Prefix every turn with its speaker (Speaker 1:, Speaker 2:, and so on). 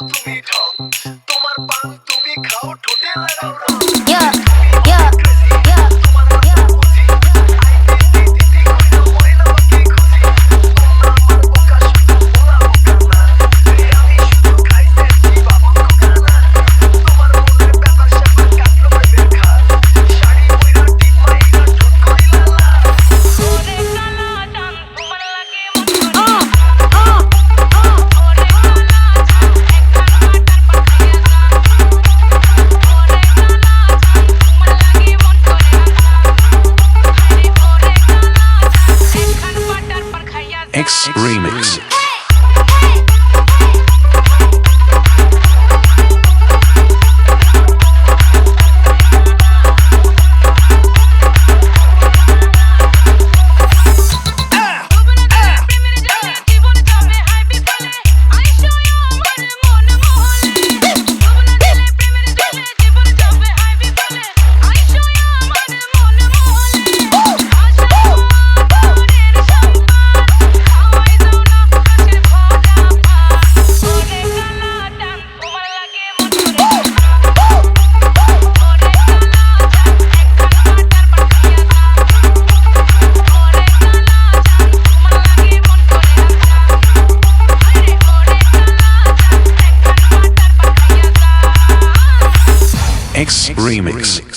Speaker 1: তুমি ঢং তোমার পান তুমি খাও ঠোঁটে লাগাও রং
Speaker 2: Yeah, yeah, yeah,
Speaker 1: তোমার
Speaker 2: yeah.
Speaker 1: বুঝি আই দিদি কইরা ময়না পাখি খুঁজি তোমরা আমার বোকা শুধু বলা বোকা না আমি শুধু খাইতেছি বাবুর কোকানা তোমার মনের ব্যাপার স্যাপার কাটলো প্রেমের খাল শাড়ি পইরা টিপ মাইরা ঠোঁট করিলা লাল
Speaker 3: ওরে কালা চাঁদ তোমার লাগে মন করে ওরে কালা চাঁদ একখান মাটার পাখাইয়া যা
Speaker 4: X Remix. X Remix.